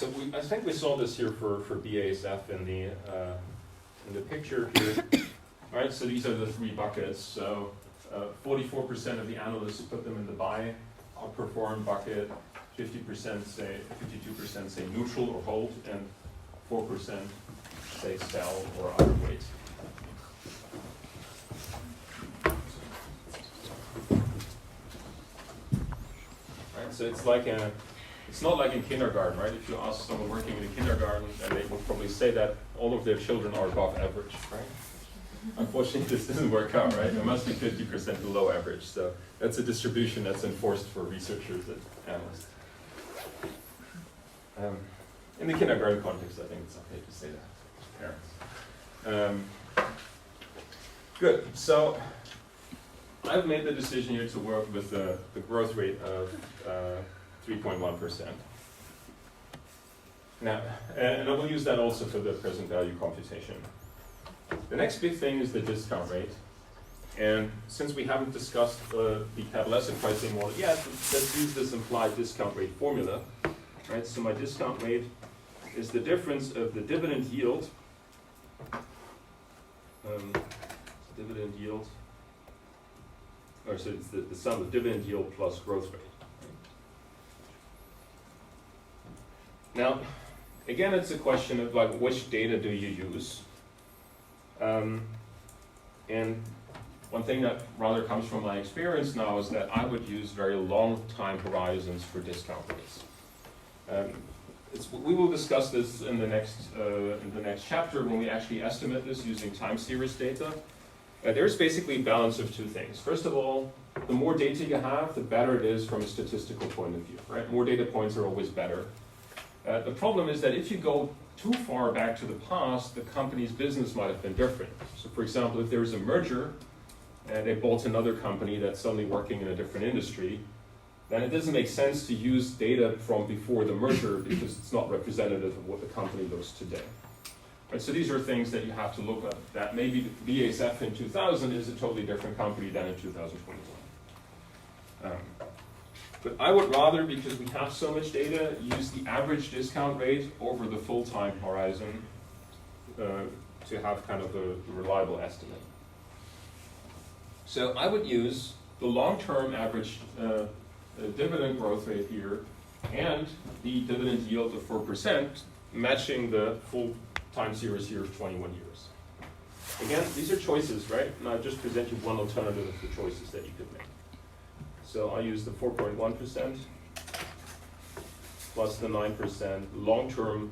So I think we saw this here for BASF in the picture here. All right, so these are the three buckets. So 44% of the analysts put them in the buy, outperform bucket, 50% say, 52% say neutral or hold, and 4% say sell or underweight. Right, so it's not like in kindergarten, right? If you ask someone working in a kindergarten, and they will probably say that all of their children are above average, right? Unfortunately, this doesn't work out, right? It must be 50% below average. So that's a distribution that's enforced for researchers and analysts. In the kindergarten context, I think it's okay to say that to parents. Good. So I've made the decision here to work with the growth rate of 3.1%. Now, and I will use that also for the present value computation. The next big thing is the discount rate. And since we haven't discussed the capital asset pricing model yet, let's use this implied discount rate formula. Right? So my discount rate is the difference of the dividend yield, or so it's the sum of dividend yield plus growth rate. Now, again, it's a question of like which data do you use? And one thing that rather comes from my experience now is that I would use very long time horizons for discount rates. We will discuss this in the next chapter when we actually estimate this using time series data. There's basically a balance of two things. First of all, the more data you have, the better it is from a statistical point of view, right? More data points are always better. The problem is that if you go too far back to the past, the company's business might have been different. So for example, if there's a merger and they bought another company that's suddenly working in a different industry, then it doesn't make sense to use data from before the merger because it's not representative of what the company looks today. Right, so these are things that you have to look at, that maybe BASF in 2000 is a totally different company than in 2021. But I would rather, because we have so much data, use the average discount rate over the full time horizon to have kind of a reliable estimate. So I would use the long-term average dividend growth rate here and the dividend yield of 4%, matching the full time series here of 21 years. Again, these are choices, right? And I've just presented one alternative of the choices that you could make. So I use the 4.1% plus the 9% long-term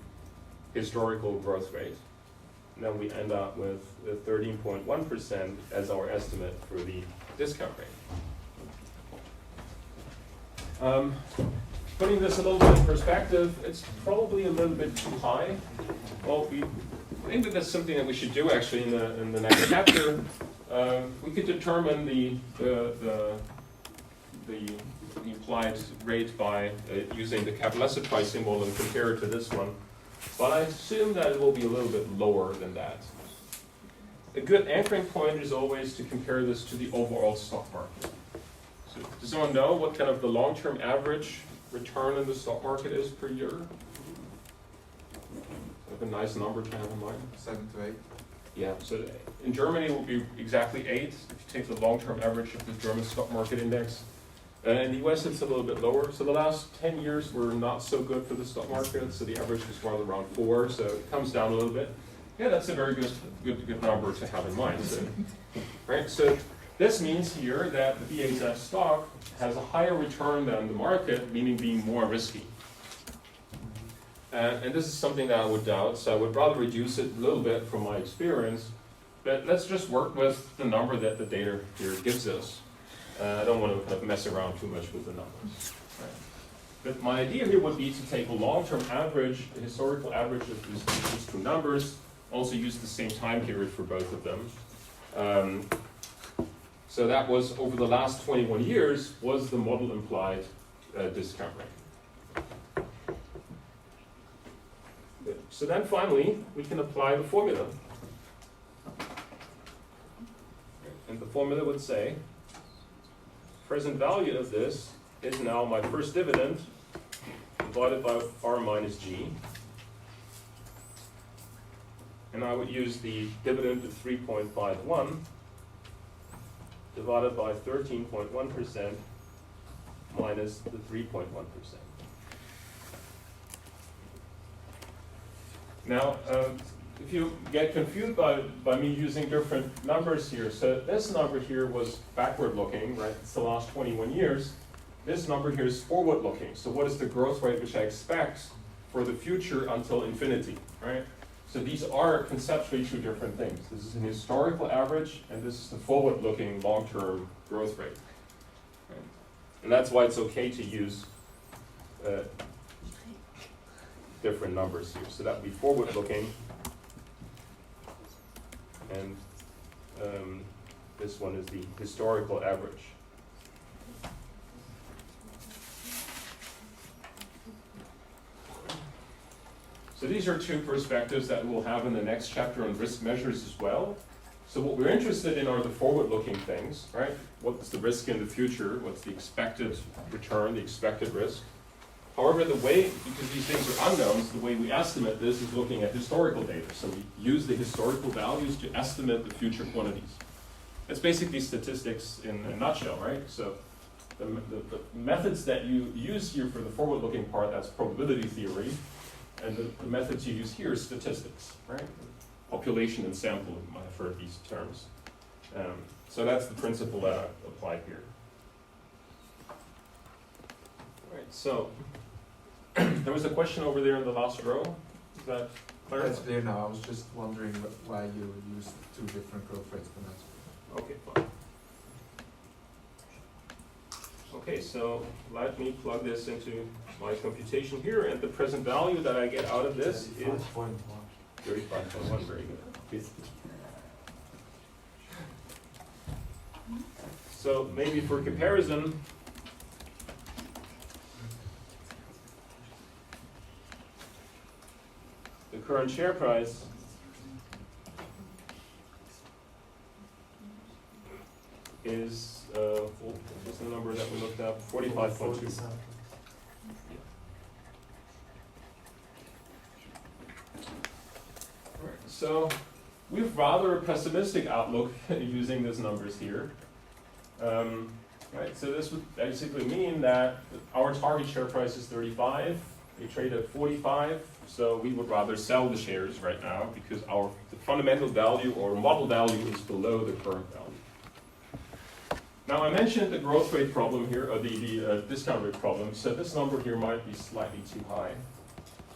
historical growth rate. And then we end up with the 13.1% as our estimate for the discount rate. Putting this a little bit in perspective, it's probably a little bit too high. Well, we think that that's something that we should do actually in the next chapter. We could determine the implied rate by using the capital asset pricing model and compare it to this one. But I assume that it will be a little bit lower than that. A good anchoring point is always to compare this to the overall stock market. So does someone know what kind of the long-term average return in the stock market is per year? Like a nice number to have in mind. 7 to 8. Yeah, so in Germany it will be exactly 8 if you take the long-term average of the German stock market index. In the US it's a little bit lower. So the last 10 years were not so good for the stock market, so the average was rather around 4, so it comes down a little bit. Yeah, that's a very good number to have in mind. So, right? So this means here that the BASF stock has a higher return than the market, meaning being more risky. And this is something that I would doubt, so I would rather reduce it a little bit from my experience, but let's just work with the number that the data here gives us. I don't want to kind of mess around too much with the numbers. Right? But my idea here would be to take a long-term average, the historical average of these two numbers, also use the same time period for both of them. So that was, over the last 21 years, was the model implied discount rate. Good. So then finally, we can apply the formula. And the formula would say, present value of this is now my first dividend divided by R minus G. And I would use the dividend of 3.51 divided by 13.1% minus the 3.1%. Now, if you get confused by me using different numbers here, so this number here was backward looking, right? It's the last 21 years. This number here is forward looking. So what is the growth rate which I expect for the future until infinity, right? So these are conceptually two different things. This is an historical average, and this is the forward-looking long-term growth rate. Right? And that's why it's okay to use different numbers here. So that would be forward-looking, and this one is the historical average. So these are two perspectives that we'll have in the next chapter on risk measures as well. So what we're interested in are the forward-looking things, right? What's the risk in the future? What's the expected return, the expected risk? However, the way, because these things are unknowns, the way we estimate this is looking at historical data. So we use the historical values to estimate the future quantities. It's basically statistics in a nutshell, right? So the methods that you use here for the forward-looking part, that's probability theory. And the methods you use here is statistics, right? Population and sample, you might have heard these terms. So that's the principle that I applied here. All right, so there was a question over there in the last row. Is that clear? That's clear now. I was just wondering why you used two different growth rates for that. Okay, fine. Okay, so let me plug this into my computation here, and the present value that I get out of this is 35.1, very good. So maybe for comparison, the current share price is, what's the number that we looked up? 45.2. So we have rather a pessimistic outlook using these numbers here. Right, so this would basically mean that our target share price is 35. We trade at 45, so we would rather sell the shares right now because the fundamental value or model value is below the current value. Now I mentioned the growth rate problem here, or the discount rate problem, so this number here might be slightly too high.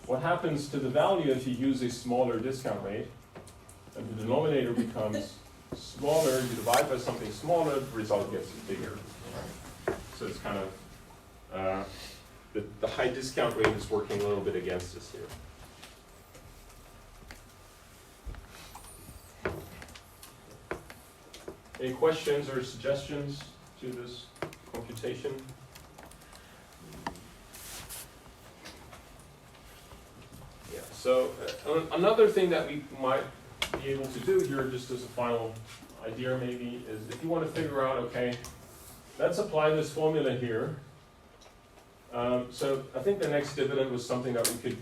What happens to the value if you use a smaller discount rate, and the denominator becomes smaller, you divide by something smaller, the result gets bigger. Right? So it's kind of, the high discount rate is working a little bit against us here. Any questions or suggestions to this computation? Yeah, so another thing that we might be able to do here, just as a final idea maybe, is if you want to figure out, okay, let's apply this formula here. So I think the next dividend was something that we could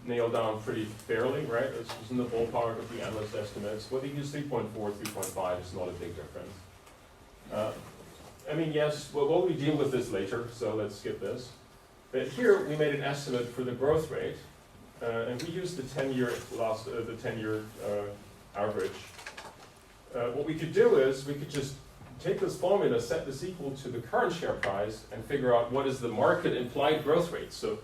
nail down pretty fairly, right? It's in the ballpark of the analyst estimates. Whether you use 3.4, 3.5 is not a big difference. I mean, yes, we'll deal with this later, so let's skip this. But here we made an estimate for the growth rate, and we used the 10-year average. What we could do is we could just take this formula, set this equal to the current share price, and figure out what is the market implied growth rate. So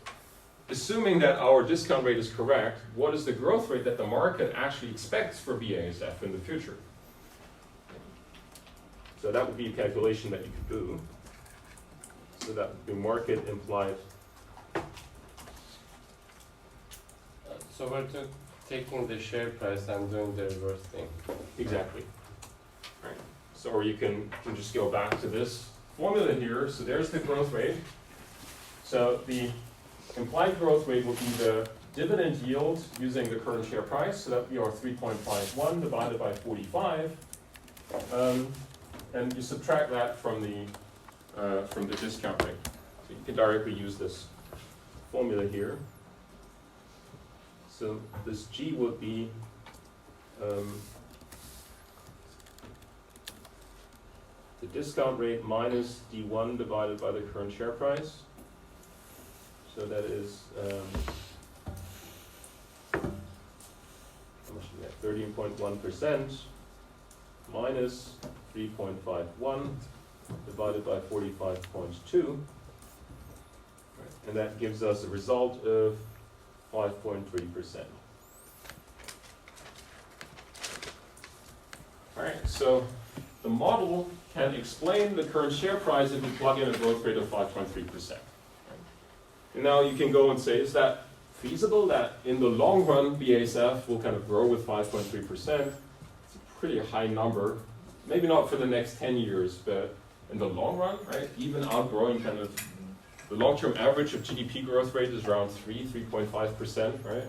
assuming that our discount rate is correct, what is the growth rate that the market actually expects for BASF in the future? So that would be a calculation that you could do. So that would be market implied. So we're taking the share price and doing the reverse thing. Exactly. Right. So or you can just go back to this formula here. So there's the growth rate. So the implied growth rate will be the dividend yield using the current share price. So that would be our 3.51 divided by 45. And you subtract that from the discount rate. So you can directly use this formula here. So this G would be the discount rate minus D1 divided by the current share price. So that is, how much do we get? 13.1% minus 3.51 divided by 45.2. And that gives us a result of 5.3%. Alright, so the model can explain the current share price if we plug in a growth rate of 5.3%. And now you can go and say, is that feasible that in the long run BASF will kind of grow with 5.3%? It's a pretty high number. Maybe not for the next 10 years, but in the long run, right? Even outgrowing kind of the long-term average of GDP growth rate is around 3.5%, right?